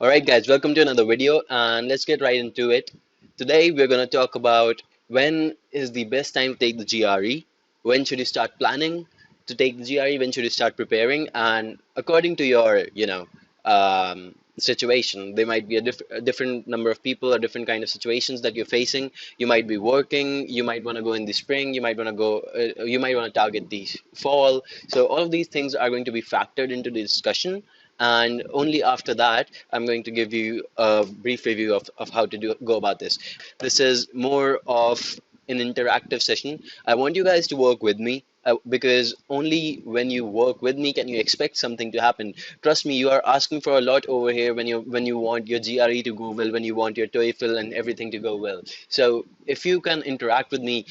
All right, guys, welcome to another video, and let's get right into it. Today, we're going to talk about when is the best time to take the GRE, when should you start planning to take the GRE, when should you start preparing, and according to your, situation, there might be a different number of people or different kind of situations that you're facing. You might be working, you might want to go in the spring, you might want to target the fall. So all of these things are going to be factored into the discussion, and only after that I'm going to give you a brief review of how to go about this. This is more of an interactive session. I want you guys to work with me, because only when you work with me can you expect something to happen. Trust me, you are asking for a lot over here when you want your GRE to go well, when you want your TOEFL and everything to go well. So if you can interact with me,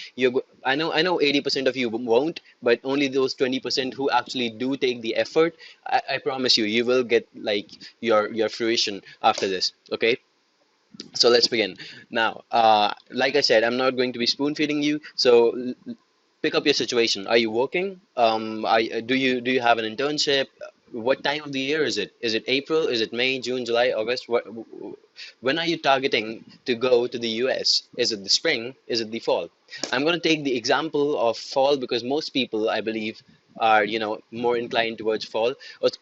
I know 80% of you won't, but only those 20% who actually do take the effort, I promise you, you will get like your fruition after this. Okay, so let's begin now. Like I said, I'm not going to be spoon feeding you. So pick up your situation. Are you working? Do you have an internship? What time of the year is it? Is it April? Is it May, June, July, August? When are you targeting to go to the US? Is it the spring? Is it the fall? I'm going to take the example of fall because most people, I believe, are more inclined towards fall.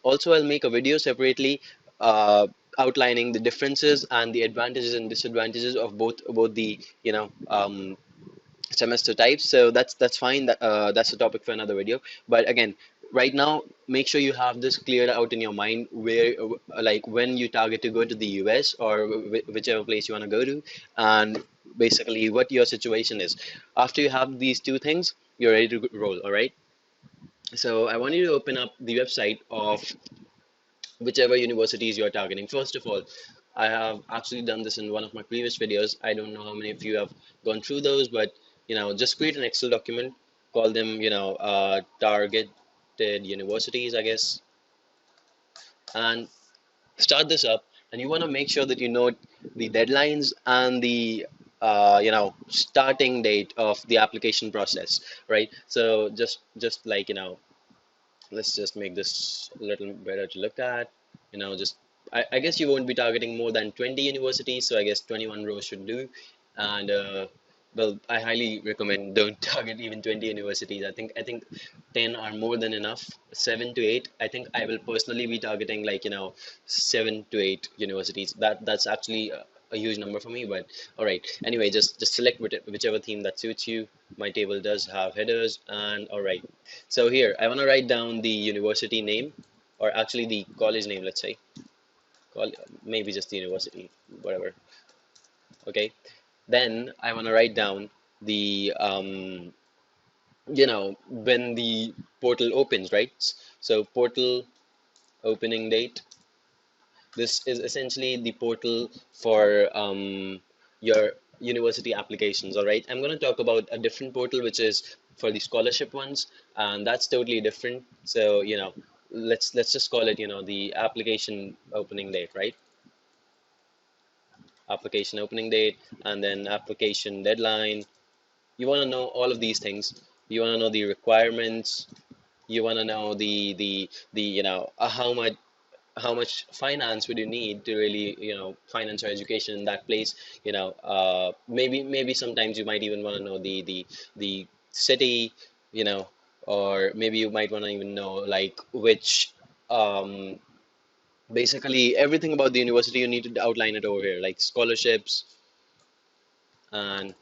Also, I'll make a video separately, outlining the differences and the advantages and disadvantages of both the semester types. So that's fine. That's a topic for another video. But again, right now, make sure you have this cleared out in your mind, where like when you target to go to the US or whichever place you want to go to, and basically what your situation is. After you have these two things, you're ready to roll. All right. So I want you to open up the website of whichever universities you're targeting. First of all, I have actually done this in one of my previous videos. I don't know how many of you have gone through those, but just create an Excel document, call them, targeted universities, I guess, and start this up. And you want to make sure that you note the deadlines and the starting date of the application process, right? So just like let's just make this a little better to look at. Just I guess you won't be targeting more than 20 universities, so I guess 21 rows should do. And well, I highly recommend don't target even 20 universities. I think 10 are more than enough. 7 to 8. I think I will personally be targeting like 7 to 8 universities. That's actually a huge number for me, but all right. Anyway, just select whichever theme that suits you. My table does have headers, and all right. So here, I want to write down the university name, or actually the college name, let's say. Call, maybe just the university, whatever. Okay. Then I want to write down the, when the portal opens, right? So portal opening date. This is essentially the portal for your university applications. All right. I'm going to talk about a different portal, which is for the scholarship ones, and that's totally different. So let's just call it the application opening date, right? Application opening date, and then application deadline. You want to know all of these things. You want to know the requirements. You want to know the how much finance would you need to really finance your education in that place. Maybe sometimes you might even want to know the city, you know or maybe you might want to even know like which, um basically everything about the university. You need to outline it over here, like scholarships and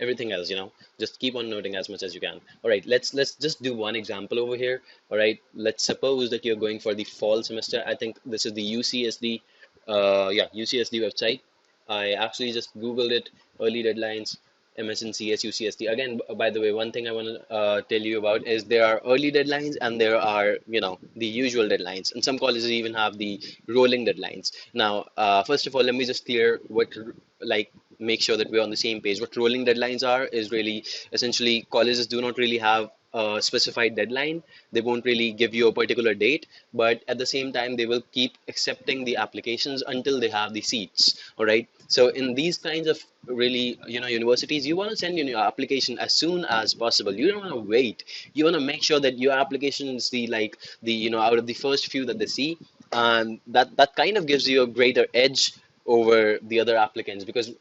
everything else. Just keep on noting as much as you can. All right, let's just do one example over here. All right, let's suppose that you're going for the fall semester. I think this is the UCSD, yeah, UCSD website. I actually just googled it. Early deadlines, MSNCS UCSD. Again, by the way, one thing I want to tell you about is there are early deadlines and there are the usual deadlines, and some colleges even have the rolling deadlines. Now, first of all, let me just clear what, like, make sure that we're on the same page. What rolling deadlines are is really essentially colleges do not really have a specified deadline. They won't really give you a particular date, but at the same time, they will keep accepting the applications until they have the seats. All right. So in these kinds of really, universities, you want to send in your application as soon as possible. You don't want to wait. You want to make sure that your application is the, like, the, out of the first few that they see, and that kind of gives you a greater edge over the other applicants, because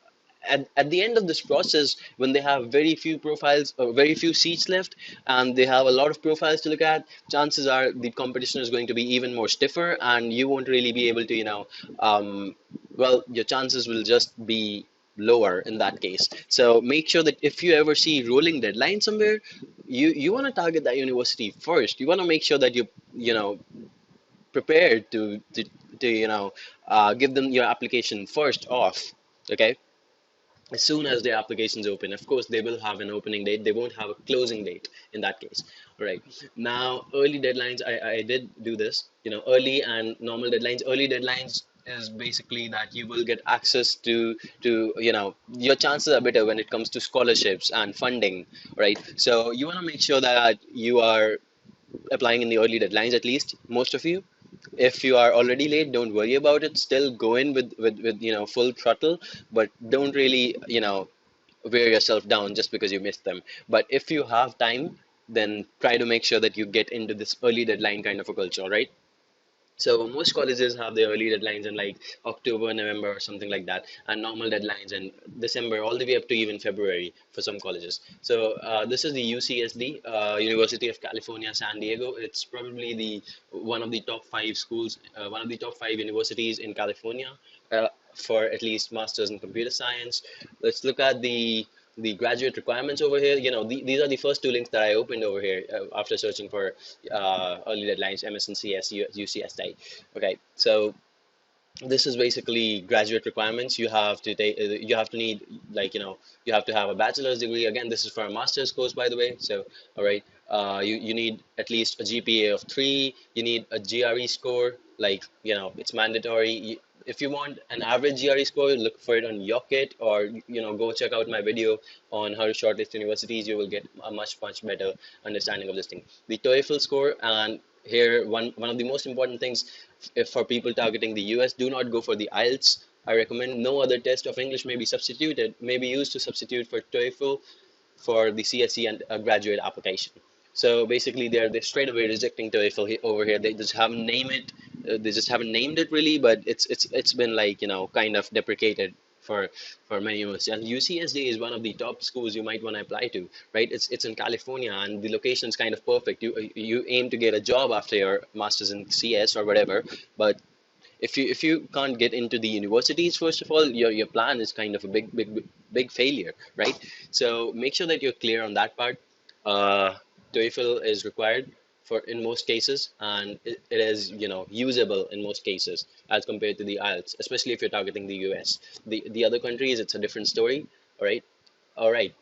at the end of this process, when they have very few profiles or very few seats left, and they have a lot of profiles to look at, chances are the competition is going to be even more stiffer, and you won't really be able to, well, your chances will just be lower in that case. So make sure that if you ever see rolling deadline somewhere, you want to target that university first. You want to make sure that you know prepared to give them your application first off. Okay, as soon as their applications open, of course they will have an opening date, they won't have a closing date in that case. All right, now early deadlines, I did do this, early and normal deadlines. Early deadlines is basically that you will get access to your chances are better when it comes to scholarships and funding, right? So you want to make sure that you are applying in the early deadlines, at least most of you. If you are already late, don't worry about it, still go in with full throttle, but don't really wear yourself down just because you missed them. But if you have time, then try to make sure that you get into this early deadline kind of a culture, right? So most colleges have their early deadlines in like October, November, or something like that, and normal deadlines in December, all the way up to even February for some colleges. So this is the UCSD, University of California, San Diego. It's probably the one of the top five schools, one of the top five universities in California, for at least masters in computer science. Let's look at the graduate requirements over here. These are the first two links that I opened over here after searching for early deadlines, MS&CS, UCSD. Okay, so this is basically graduate requirements. You have to take, you have to need, like, you have to have a bachelor's degree. Again, this is for a master's course, by the way. So, all right, you need at least a GPA of 3. You need a GRE score, like, it's mandatory. If you want an average GRE score, look for it on Yockit, or go check out my video on how to shortlist universities. You will get a much better understanding of this thing. The TOEFL score, and here one of the most important things, if for people targeting the US, do not go for the Ielts. I recommend no other test of English may be used to substitute for TOEFL for the CSE and a graduate application. So basically, they're straight away rejecting TOEFL over here. They just haven't named it. They just haven't named it really, but it's been like kind of deprecated for many universities. And UCSD is one of the top schools you might want to apply to, right? It's in California, and the location is kind of perfect. You aim to get a job after your master's in CS or whatever, but if you can't get into the universities, first of all, your plan is kind of a big failure, right? So make sure that you're clear on that part. uh, TOEFL is required for in most cases, and it is usable in most cases as compared to the IELTS, especially if you're targeting the US. The other countries, it's a different story. All right all right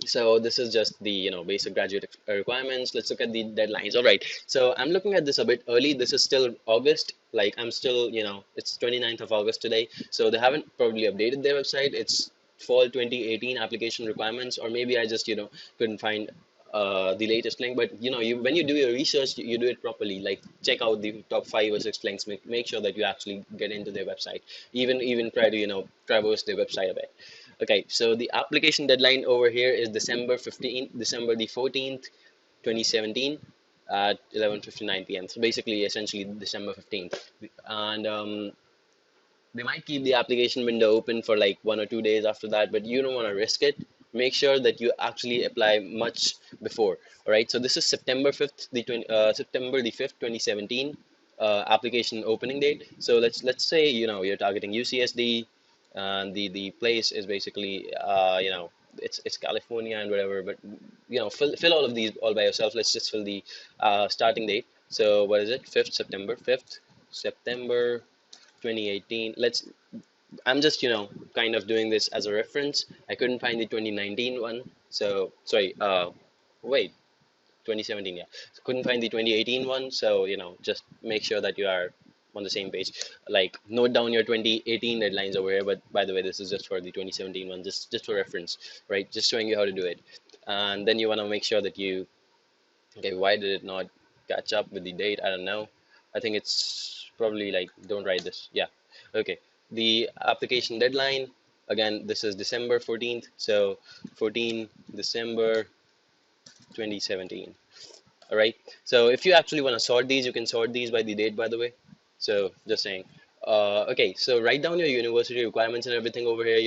so this is just the basic graduate requirements. Let's look at the deadlines. All right, so I'm looking at this a bit early. This is still August. Like, I'm still, it's 29th of August today, so they haven't probably updated their website. It's fall 2018 application requirements, or maybe I just couldn't find the latest link. But when you do your research, you do it properly. Like, check out the top 5 or 6 links. Make sure that you actually get into their website. Even try to traverse their website a bit. Okay, so the application deadline over here is December the 14th, 2017 at 11:59 p.m. So basically, essentially December 15th. And they might keep the application window open for like 1 or 2 days after that, but you don't want to risk it. Make sure that you actually apply much before. All right, so this is September the 5th, 2017, application opening date. So let's say you're targeting UCSD, and the place is basically it's California and whatever, but fill all of these all by yourself. Let's just fill the starting date. So what is it? 5th September 2018. I'm just kind of doing this as a reference. I couldn't find the 2019 one, so sorry. Wait, 2017, yeah. So couldn't find the 2018 one, so just make sure that you are on the same page. Like, note down your 2018 deadlines over here, but by the way, this is just for the 2017 one, just for reference, right? Just showing you how to do it. And then you want to make sure that you, okay, why did it not catch up with the date? I don't know. I think it's probably like, don't write this. Yeah. Okay. The application deadline, again, this is December 14th. So 14 December 2017. All right. So if you actually want to sort these, you can sort these by the date, by the way. So just saying. Okay, so write down your university requirements and everything over here.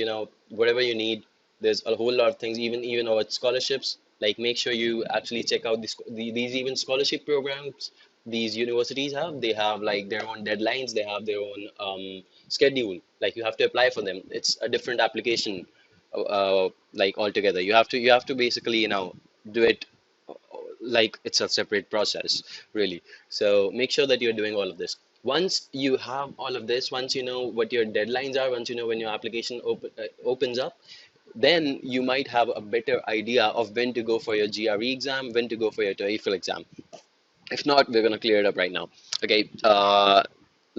Whatever you need. There's a whole lot of things, even about scholarships. Like make sure you actually check out these even scholarship programs these universities have. They have like their own deadlines. They have their own schedule. Like you have to apply for them. It's a different application, like altogether. You have to basically do it like it's a separate process, really. So make sure that you're doing all of this. Once you have all of this, once you know what your deadlines are, once you know when your application opens up, then you might have a better idea of when to go for your GRE exam, when to go for your TOEFL exam. If not, we're gonna clear it up right now. Okay.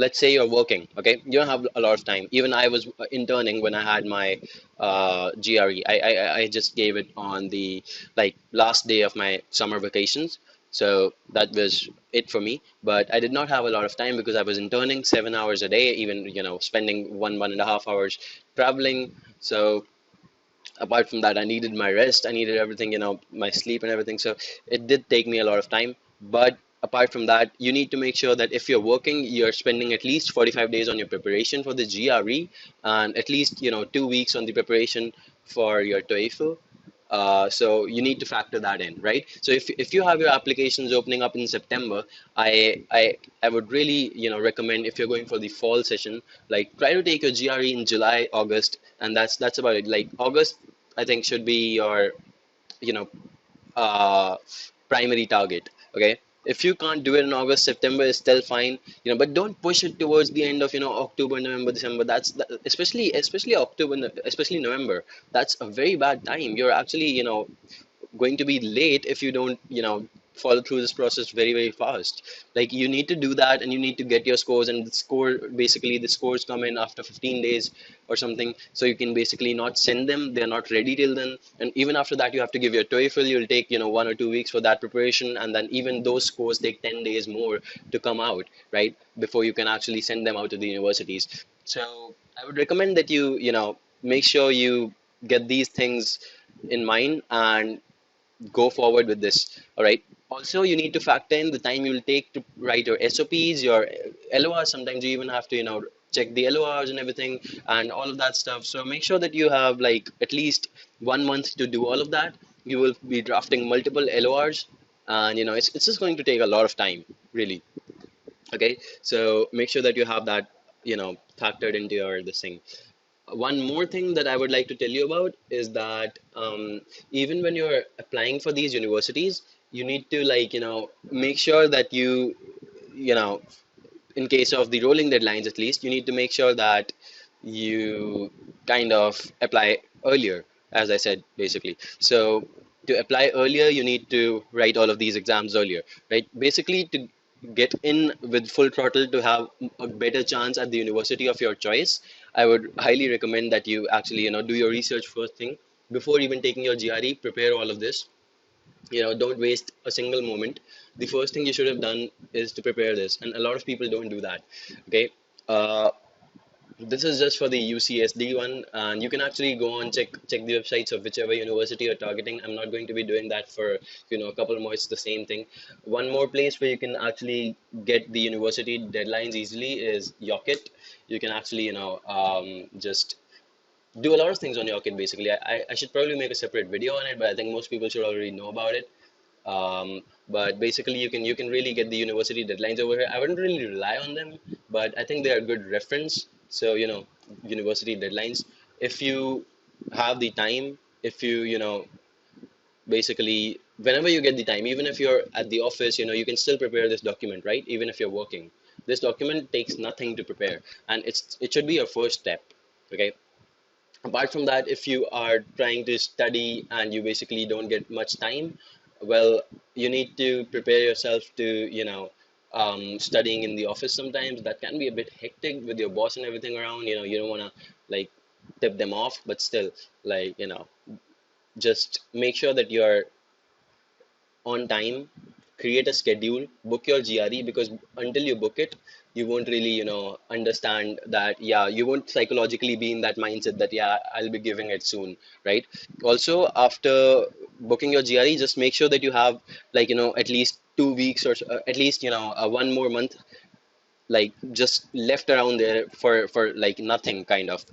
Let's say you're working. Okay, you don't have a lot of time. Even I was interning when I had my GRE. I just gave it on the like last day of my summer vacations. So that was it for me. But I did not have a lot of time because I was interning 7 hours a day, even spending 1.5 hours traveling. So apart from that, I needed my rest. I needed everything, my sleep and everything. So it did take me a lot of time. But apart from that, you need to make sure that if you're working, you're spending at least 45 days on your preparation for the GRE and at least, 2 weeks on the preparation for your TOEFL. So you need to factor that in, right? So if you have your applications opening up in September, I would really recommend if you're going for the fall session, like try to take your GRE in July, August, and that's about it. Like August, I think should be your you know uh, primary target. Okay, if you can't do it in August, September is still fine. But don't push it towards the end of October, November, December. Especially October, especially November. That's a very bad time. You're actually going to be late if you don't follow through this process very very fast. Like you need to do that, and you need to get your scores, and the scores come in after 15 days or something, so you can basically not send them. They're not ready till then, and even after that you have to give your TOEFL. You'll take 1 or 2 weeks for that preparation, and then even those scores take 10 days more to come out, right, before you can actually send them out to the universities. So I would recommend that you make sure you get these things in mind and go forward with this. All right. Also, you need to factor in the time you'll take to write your SOPs, your LORs. Sometimes you even have to, check the LORs and everything and all of that stuff. So make sure that you have like at least 1 month to do all of that. You will be drafting multiple LORs, and it's just going to take a lot of time, really. Okay. So make sure that you have that, factored into your this thing. One more thing that I would like to tell you about is that even when you're applying for these universities, you need to like make sure that you know in case of the rolling deadlines, at least you need to make sure that you kind of apply earlier, as I said, basically. So to apply earlier, you need to write all of these exams earlier, right? Basically, to get in with full throttle to have a better chance at the university of your choice, I would highly recommend that you actually, do your research first thing before even taking your GRE. Prepare all of this. Don't waste a single moment. The first thing you should have done is to prepare this, and a lot of people don't do that. Okay. uh, this is just for the UCSD one, and you can actually go and check the websites of whichever university you're targeting. I'm not going to be doing that for a couple more. It's the same thing. One more place where you can actually get the university deadlines easily is Yocket. You can actually just do a lot of things on Yocket. Basically, I should probably make a separate video on it, but I think most people should already know about it. But basically, you can really get the university deadlines over here. I wouldn't really rely on them, but I think they are a good reference. So university deadlines. If you have the time, if you basically whenever you get the time, even if you're at the office, you can still prepare this document, right? Even if you're working, this document takes nothing to prepare, and it should be your first step. Okay. Apart from that, if you are trying to study and you basically don't get much time, well, you need to prepare yourself to studying in the office. Sometimes that can be a bit hectic with your boss and everything around. You don't want to like tip them off, but still, like, just make sure that you're on time, create a schedule, book your GRE, because until you book it, you won't really, understand that, yeah, you won't psychologically be in that mindset that, yeah, I'll be giving it soon, right? Also, after booking your GRE, just make sure that you have like, at least 2 weeks or so, at least, one more month like just left around there for like nothing, kind of,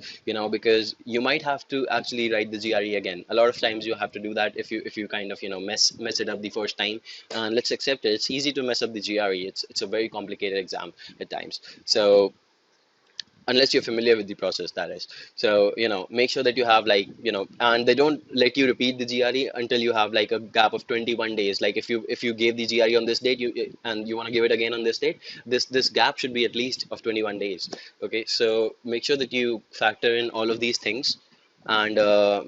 because you might have to actually write the GRE again. A lot of times you have to do that if you kind of mess it up the first time. And let's accept it, it's easy to mess up the GRE. It's a very complicated exam at times. So unless you're familiar with the process, that is. So make sure that you have, like, and they don't let you repeat the GRE until you have like a gap of 21 days. Like if you gave the GRE on this date, and you want to give it again on this date, this gap should be at least of 21 days. Okay, so make sure that you factor in all of these things, and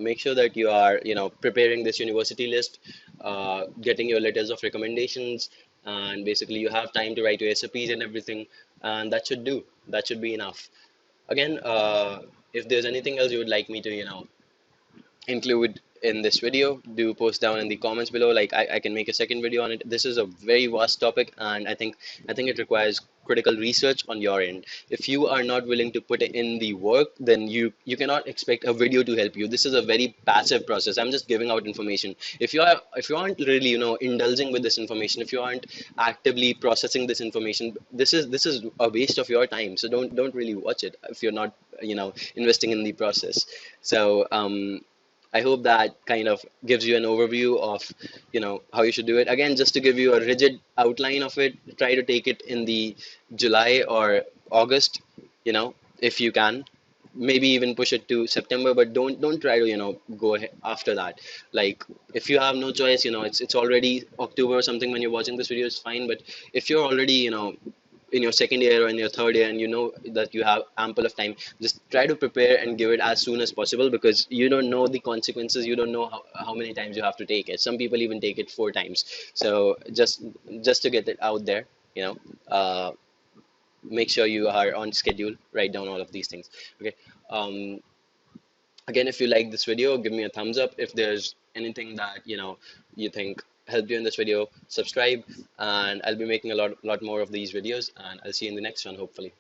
make sure that you are preparing this university list, getting your letters of recommendations, and basically you have time to write your SOPs and everything, and that should be enough. Again, if there's anything else you would like me to, include in this video, do post down in the comments below. Like I can make a second video on it. This is a very vast topic, and I think it requires critical research on your end. If you are not willing to put in the work, then you cannot expect a video to help you. This is a very passive process. I'm just giving out information. If you aren't really indulging with this information, if you aren't actively processing this information, this is a waste of your time. So don't really watch it if you're not investing in the process. So I hope that kind of gives you an overview of, how you should do it. Again, just to give you a rigid outline of it, try to take it in the July or August, if you can. Maybe even push it to September, but don't try to, go ahead after that. Like if you have no choice, it's already October or something when you're watching this video, it's fine. But if you're already, in your second year or in your third year, and you know that you have ample of time, just try to prepare and give it as soon as possible, because you don't know the consequences. You don't know how many times you have to take it. Some people even take it 4 times. So just to get it out there, you know uh, make sure you are on schedule. Write down all of these things. Okay. Again, if you like this video, give me a thumbs up. If there's anything that you think helped you in this video, subscribe, and I'll be making a lot more of these videos, and I'll see you in the next one, hopefully.